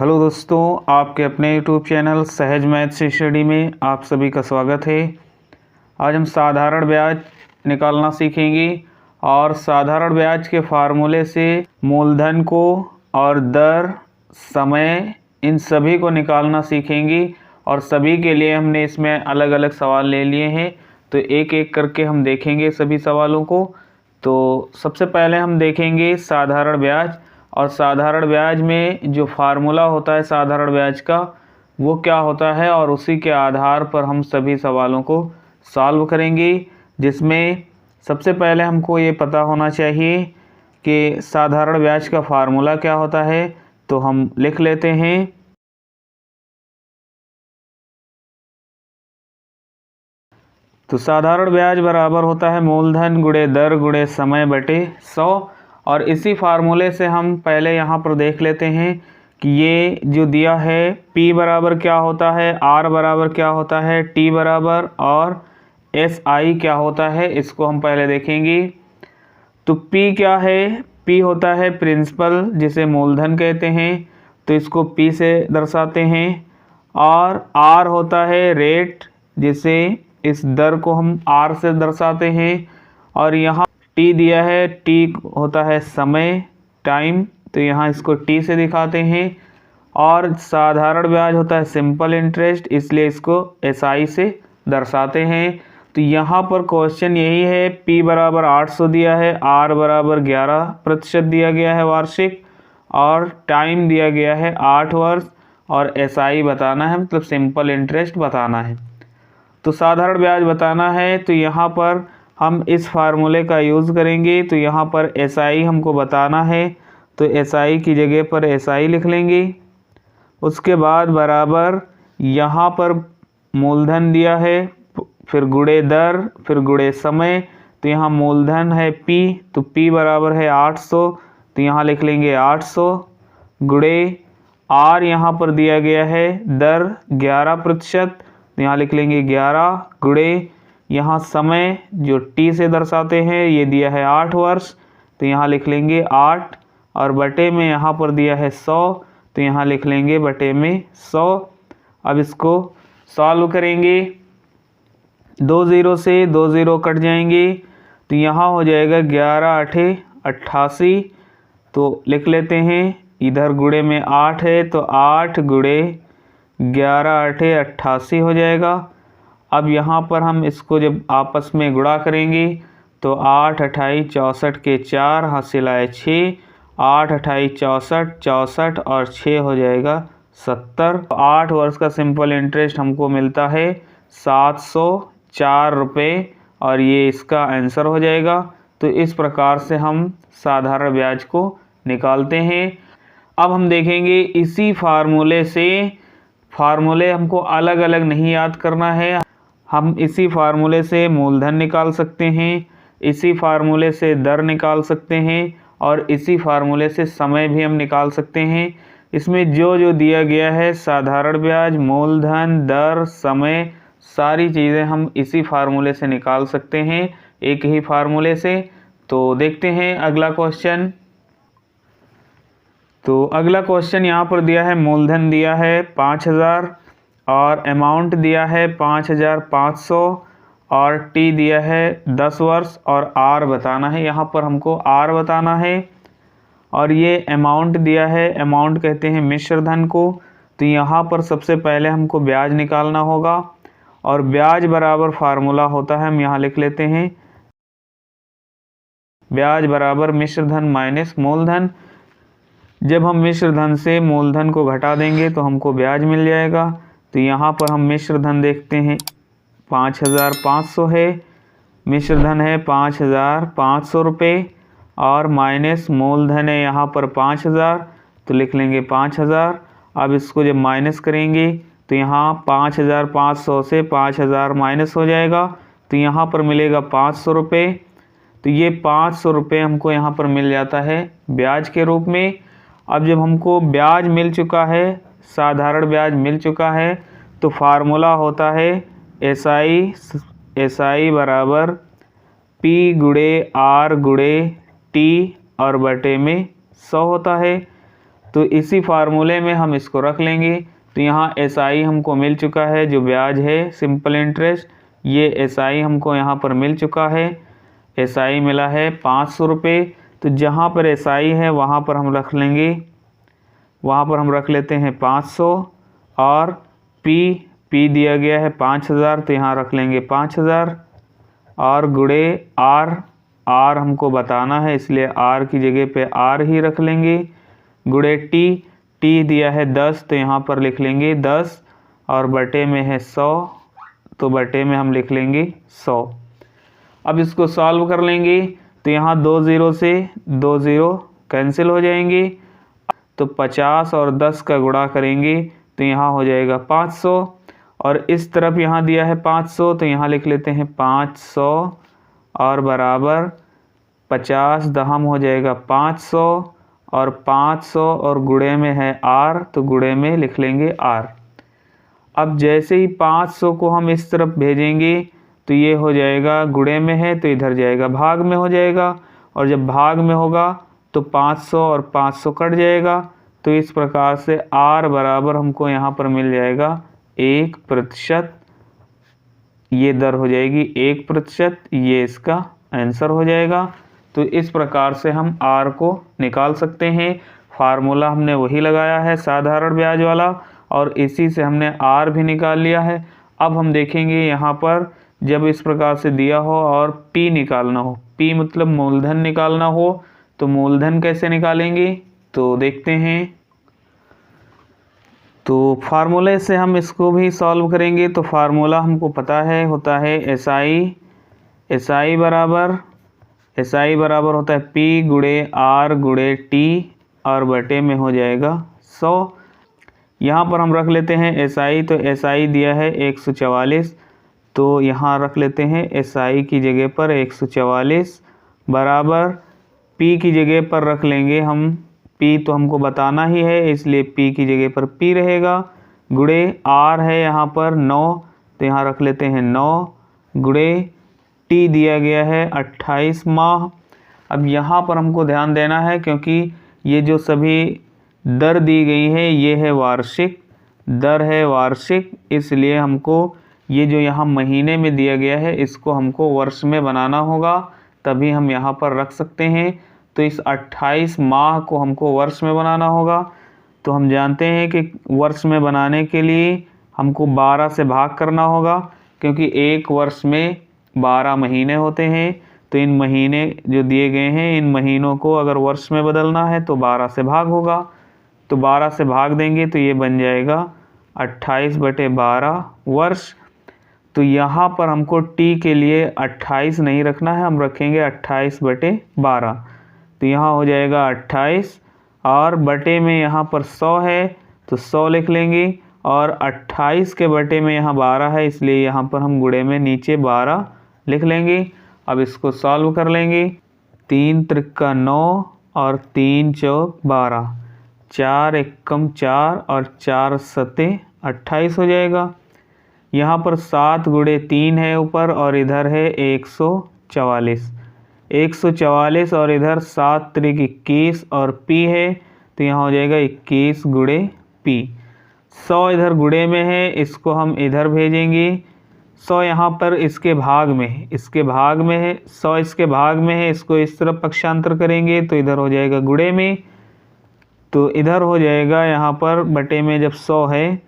Hello दोस्तों, आपके अपने यूट्यूब चैनल सहज मैथ्स स्टडी में आप सभी का स्वागत है। आज हम साधारण ब्याज निकालना सीखेंगे और साधारण ब्याज के फार्मूले से मूलधन को और दर, समय, इन सभी को निकालना सीखेंगे। और सभी के लिए हमने इसमें अलग अलग सवाल ले लिए हैं, तो एक एक करके हम देखेंगे सभी सवालों को। तो सबसे पहले हम देखेंगे साधारण ब्याज। और साधारण ब्याज में जो फार्मूला होता है साधारण ब्याज का, वो क्या होता है, और उसी के आधार पर हम सभी सवालों को सॉल्व करेंगे। जिसमें सबसे पहले हमको ये पता होना चाहिए कि साधारण ब्याज का फार्मूला क्या होता है। तो हम लिख लेते हैं। तो साधारण ब्याज बराबर होता है मूलधन गुणे दर गुणे समय बटे 100। और इसी फार्मूले से हम पहले यहाँ पर देख लेते हैं कि ये जो दिया है P बराबर क्या होता है, R बराबर क्या होता है, T बराबर और SI क्या होता है, इसको हम पहले देखेंगे। तो P क्या है, P होता है प्रिंसिपल, जिसे मूलधन कहते हैं, तो इसको P से दर्शाते हैं। और R होता है रेट, जिसे इस दर को हम R से दर्शाते हैं। और यहाँ T दिया है, T होता है समय, टाइम, तो यहाँ इसको T से दिखाते हैं। और साधारण ब्याज होता है सिंपल इंटरेस्ट, इसलिए इसको SI से दर्शाते हैं। तो यहाँ पर क्वेश्चन यही है, P बराबर 800 दिया है, R बराबर 11% दिया गया है वार्षिक, और टाइम दिया गया है 8 वर्ष, और SI बताना है, मतलब सिंपल इंटरेस्ट बताना है। तो साधारण ब्याज बताना है, तो यहाँ पर हम इस फार्मूले का यूज़ करेंगे। तो यहाँ पर SI हमको बताना है, तो SI की जगह पर SI लिख लेंगे। उसके बाद बराबर यहाँ पर मूलधन दिया है, फिर गुणे दर, फिर गुणे समय। तो यहाँ मूलधन है P, तो P बराबर है 800, तो यहाँ लिख लेंगे 800 गुणे R, यहाँ पर दिया गया है दर 11%, तो यहाँ लिख लेंगे 11 गुणे यहाँ समय जो T से दर्शाते हैं, ये दिया है 8 वर्ष, तो यहाँ लिख लेंगे 8, और बटे में यहाँ पर दिया है 100, तो यहाँ लिख लेंगे बटे में 100। अब इसको सॉल्व करेंगे, 2 0 से 2 0 कट जाएंगे, तो यहाँ हो जाएगा 11 8 88, तो लिख लेते हैं। इधर गुणे में 8 है, तो 8 गुणे 11 8 88 हो जाएगा। अब यहाँ पर हम इसको जब आपस में गुणा करेंगे, तो 8 28 64 के 4 हासिल आए 6, 8 28 64 64 और 6 हो जाएगा 70। 8 वर्ष का सिंपल इंटरेस्ट हमको मिलता है 704 रुपये, और ये इसका आंसर हो जाएगा। तो इस प्रकार से हम साधारण ब्याज को निकालते हैं। अब हम देखेंगे इसी फार्मूले से, फार्मूले हमको अलग अलग नहीं याद करना है, हम इसी फार्मूले से मूलधन निकाल सकते हैं, इसी फार्मूले से दर निकाल सकते हैं, और इसी फार्मूले से समय भी हम निकाल सकते हैं। इसमें जो जो दिया गया है साधारण ब्याज, मूलधन, दर, समय, सारी चीज़ें हम इसी फार्मूले से निकाल सकते हैं, एक ही फार्मूले से। तो देखते हैं अगला क्वेश्चन। तो अगला क्वेश्चन यहाँ पर दिया है, मूलधन दिया है 5000 और अमाउंट दिया है 5500, और T दिया है 10 वर्ष, और R बताना है। यहाँ पर हमको R बताना है। और ये अमाउंट दिया है, अमाउंट कहते हैं मिश्र धन को। तो यहाँ पर सबसे पहले हमको ब्याज निकालना होगा, और ब्याज बराबर फार्मूला होता है, हम यहाँ लिख लेते हैं, ब्याज बराबर मिश्र धन माइनस मूलधन। जब हम मिश्र धन से मूलधन को घटा देंगे तो हमको ब्याज मिल जाएगा। तो यहाँ पर हम मिश्र धन देखते हैं, 5500 है, मिश्र धन है 5500 रुपये, और माइनस मूलधन है यहाँ पर 5000, तो लिख लेंगे 5000। अब इसको जब माइनस करेंगे तो यहाँ 5500 से 5000 माइनस हो जाएगा, तो यहाँ पर मिलेगा 500 रुपये। तो ये 500 रुपये हमको यहाँ पर मिल जाता है ब्याज के रूप में। अब जब हमको ब्याज मिल चुका है, साधारण ब्याज मिल चुका है, तो फार्मूला होता है SI बराबर P गुणे R गुणे T और बटे में 100 होता है। तो इसी फार्मूले में हम इसको रख लेंगे। तो यहाँ SI हमको मिल चुका है, जो ब्याज है सिंपल इंटरेस्ट, ये SI हमको यहाँ पर मिल चुका है। SI मिला है 500 रुपये। तो जहाँ पर SI है वहाँ पर हम रख लेंगे, वहाँ पर हम रख लेते हैं 500 और P दिया गया है 5000, तो यहाँ रख लेंगे 5000 और गुणे R हमको बताना है इसलिए R की जगह पे R ही रख लेंगे, गुणे T दिया है 10 तो यहाँ पर लिख लेंगे 10 और बटे में है 100 तो बटे में हम लिख लेंगे 100। अब इसको सॉल्व कर लेंगे तो यहाँ 2 0 से 2 0 कैंसिल हो जाएंगे। तो 50 और 10 का गुणा करेंगे तो यहाँ हो जाएगा 500 और इस तरफ यहाँ दिया है 500 तो यहाँ लिख लेते हैं 500 और बराबर 50 दहम हो जाएगा 500 और 500 और गुणे में है R तो गुणे में लिख लेंगे R। अब जैसे ही 500 को हम इस तरफ भेजेंगे तो ये हो जाएगा, गुणे में है तो इधर जाएगा भाग में हो जाएगा और जब भाग में होगा तो 500 और 500 कट जाएगा। तो इस प्रकार से R बराबर हमको यहाँ पर मिल जाएगा 1%। ये दर हो जाएगी 1%, ये इसका आंसर हो जाएगा। तो इस प्रकार से हम R को निकाल सकते हैं। फार्मूला हमने वही लगाया है साधारण ब्याज वाला और इसी से हमने R भी निकाल लिया है। अब हम देखेंगे यहाँ पर जब इस प्रकार से दिया हो और P निकालना हो, P मतलब मूलधन निकालना हो, तो मूलधन कैसे निकालेंगे तो देखते हैं। तो फार्मूले से हम इसको भी सॉल्व करेंगे। तो फार्मूला हमको पता है, होता है SI बराबर होता है P गुणे R गुणे T और बटे में हो जाएगा 100। यहाँ पर हम रख लेते हैं SI, तो SI दिया है 144 तो यहाँ रख लेते हैं SI की जगह पर 144 बराबर P की जगह पर रख लेंगे हम, P तो हमको बताना ही है इसलिए P की जगह पर P रहेगा, गुणे R है यहाँ पर 9 तो यहाँ रख लेते हैं 9 गुणे T दिया गया है 28 माह। अब यहाँ पर हमको ध्यान देना है क्योंकि ये जो सभी दर दी गई है ये है वार्षिक दर है, वार्षिक, इसलिए हमको ये जो यहाँ महीने में दिया गया है इसको हमको वर्ष में बनाना होगा, तभी हम यहाँ पर रख सकते हैं। तो इस 28 माह को हमको वर्ष में बनाना होगा। तो हम जानते हैं कि वर्ष में बनाने के लिए हमको 12 से भाग करना होगा क्योंकि एक वर्ष में 12 महीने होते हैं। तो इन महीने जो दिए गए हैं इन महीनों को अगर वर्ष में बदलना है तो 12 से भाग होगा। तो 12 से भाग देंगे तो ये बन जाएगा 28/12 वर्ष। तो यहाँ पर हमको T के लिए 28 नहीं रखना है, हम रखेंगे 28/12। तो यहाँ हो जाएगा 28 और बटे में यहाँ पर 100 है तो 100 लिख लेंगे और 28 के बटे में यहाँ 12 है इसलिए यहाँ पर हम गुणे में नीचे 12 लिख लेंगे। अब इसको सॉल्व कर लेंगे। 3 त्रिका 9 और 3 चौक 12, 4 एकम 4 और 4 सते 28 हो जाएगा। यहाँ पर 7 गुणे 3 है ऊपर और इधर है 144 और इधर 7 त्रिक 21 और P है तो यहाँ हो जाएगा 21 गुणे P। 100 इधर गुणे में है, इसको हम इधर भेजेंगे। 100 यहाँ पर इसके भाग में है, 100 इसके भाग में है, इसको इस तरफ पक्षांतर करेंगे तो इधर हो जाएगा गुणे में, तो इधर हो जाएगा यहाँ पर बटे में जब 100 है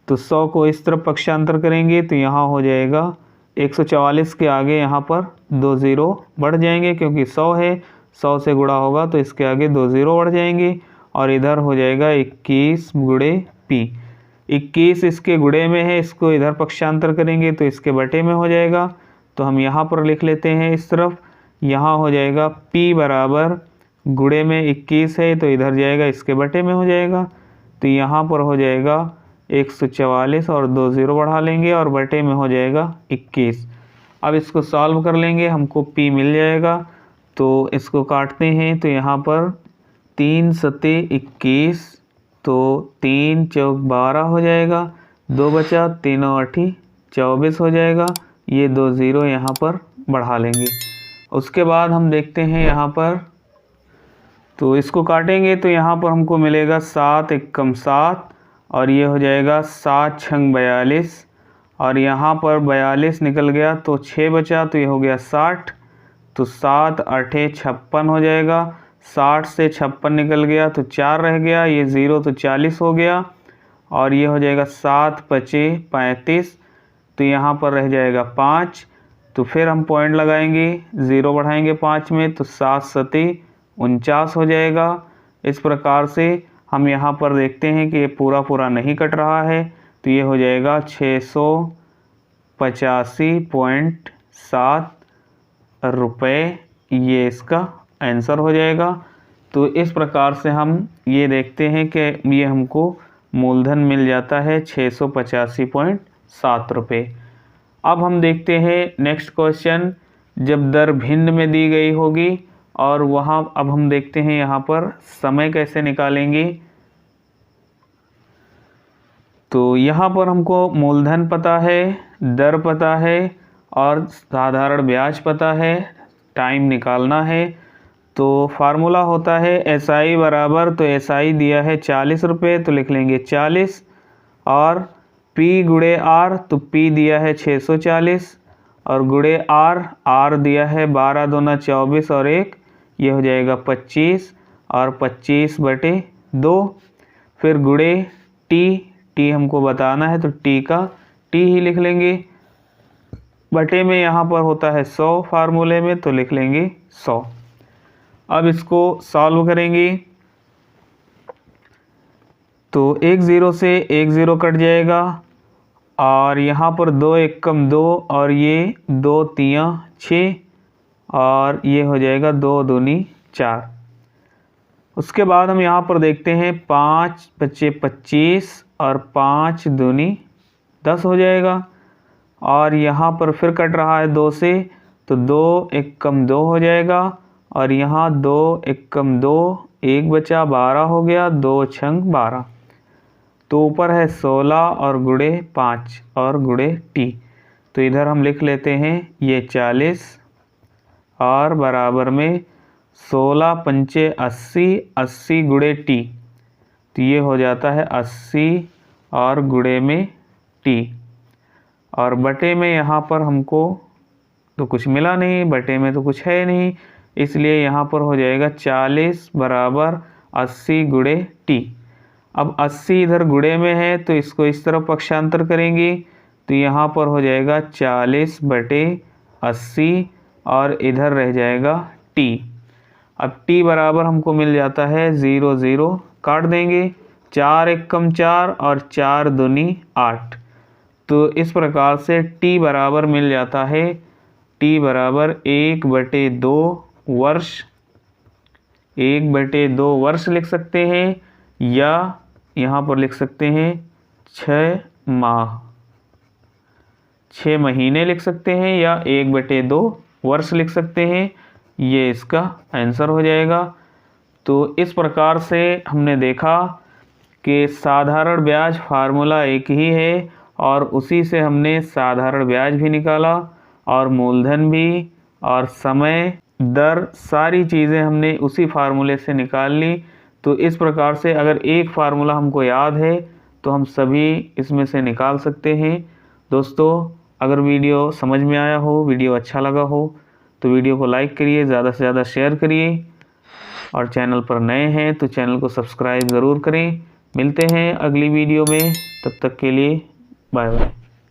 तो 100 को इस तरफ पक्षांतर करेंगे तो यहाँ हो जाएगा 144 के आगे यहाँ पर 2 0 बढ़ जाएंगे क्योंकि 100 है, 100 से गुणा होगा तो इसके आगे 2 0 बढ़ जाएंगे और इधर हो जाएगा 21 गुणे P। 21 इसके गुणे में है, इसको इधर पक्षांतर करेंगे तो इसके बटे में हो जाएगा। तो हम यहाँ पर लिख लेते हैं इस तरफ, यहाँ हो जाएगा P बराबर गुणे में 21 है तो इधर जाएगा इसके बटे में हो जाएगा। तो यहाँ पर हो जाएगा 144 और 2 0 बढ़ा लेंगे और बटे में हो जाएगा 21। अब इसको सॉल्व कर लेंगे, हमको P मिल जाएगा। तो इसको काटते हैं तो यहाँ पर 3 सते 21 तो 3 चौक 12 हो जाएगा, 2 बचा, 3 8 24 हो जाएगा। ये 2 0 यहाँ पर बढ़ा लेंगे। उसके बाद हम देखते हैं यहाँ पर तो इसको काटेंगे तो यहाँ पर हमको मिलेगा 7 एकम 7 और ये हो जाएगा 7 छंग 42 और यहाँ पर 42 निकल गया तो 6 बचा तो ये हो गया 60 तो 7 8 56 हो जाएगा। 60 से 56 निकल गया तो 4 रह गया, ये 0 तो 40 हो गया और ये हो जाएगा 7 5 35 तो यहाँ पर रह जाएगा 5। तो फिर हम पॉइंट लगाएंगे, 0 बढ़ाएंगे 5 में तो 7 7 49 हो जाएगा। इस प्रकार से हम यहाँ पर देखते हैं कि ये पूरा नहीं कट रहा है तो ये हो जाएगा 685.7 रुपये, ये इसका आंसर हो जाएगा। तो इस प्रकार से हम ये देखते हैं कि ये हमको मूलधन मिल जाता है 685.7 रुपये। अब हम देखते हैं नेक्स्ट क्वेश्चन, जब दर भिन्न में दी गई होगी और वहाँ अब हम देखते हैं यहाँ पर समय कैसे निकालेंगे। तो यहाँ पर हमको मूलधन पता है, दर पता है और साधारण ब्याज पता है, टाइम निकालना है। तो फार्मूला होता है SI बराबर, तो SI दिया है 40 रुपये तो लिख लेंगे 40 और P गुणे R, तो P दिया है 640 और गुणे R दिया है 12 दूना 24 और 1 ये हो जाएगा 25 और 25/2। फिर गुणे T हमको बताना है तो T का T ही लिख लेंगे, बटे में यहाँ पर होता है 100 फार्मूले में तो लिख लेंगे 100। अब इसको सॉल्व करेंगे तो 1 0 से 1 0 कट जाएगा और यहाँ पर 2 एकम 2 और ये 2 3 6 और ये हो जाएगा 2 दूनी 4। उसके बाद हम यहाँ पर देखते हैं 5 बच्चे 25 और 5 दूनी 10 हो जाएगा और यहाँ पर फिर कट रहा है 2 से तो 2 एकम 2 हो जाएगा और यहाँ 2 एकम 2 1 बचा 12 हो गया, 2 छंग 12। तो ऊपर है 16 और गुणे 5 और गुणे T, तो इधर हम लिख लेते हैं ये 40 और बराबर में 16 पंचे 80, 80 गुणे T तो ये हो जाता है 80 और गुणे में T और बटे में यहाँ पर हमको तो कुछ मिला नहीं, बटे में तो कुछ है नहीं, इसलिए यहाँ पर हो जाएगा 40 बराबर 80 गुणे T। अब 80 इधर गुणे में है तो इसको इस तरफ पक्षांतर करेंगे तो यहाँ पर हो जाएगा 40/80 और इधर रह जाएगा T। अब T बराबर हमको मिल जाता है 0 0 काट देंगे, 4 एकम 4 और 4 दूनी 8। तो इस प्रकार से T बराबर मिल जाता है, T बराबर 1/2 वर्ष, 1/2 वर्ष लिख सकते हैं या यहाँ पर लिख सकते हैं 6 माह, 6 महीने लिख सकते हैं या 1/2 वर्ष लिख सकते हैं, ये इसका आंसर हो जाएगा। तो इस प्रकार से हमने देखा कि साधारण ब्याज फार्मूला एक ही है और उसी से हमने साधारण ब्याज भी निकाला और मूलधन भी और समय दर सारी चीज़ें हमने उसी फार्मूले से निकाल ली। तो इस प्रकार से अगर एक फार्मूला हमको याद है तो हम सभी इसमें से निकाल सकते हैं। दोस्तों अगर वीडियो समझ में आया हो, वीडियो अच्छा लगा हो तो वीडियो को लाइक करिए, ज़्यादा से ज़्यादा शेयर करिए और चैनल पर नए हैं तो चैनल को सब्सक्राइब ज़रूर करें। मिलते हैं अगली वीडियो में, तब तक के लिए बाय बाय।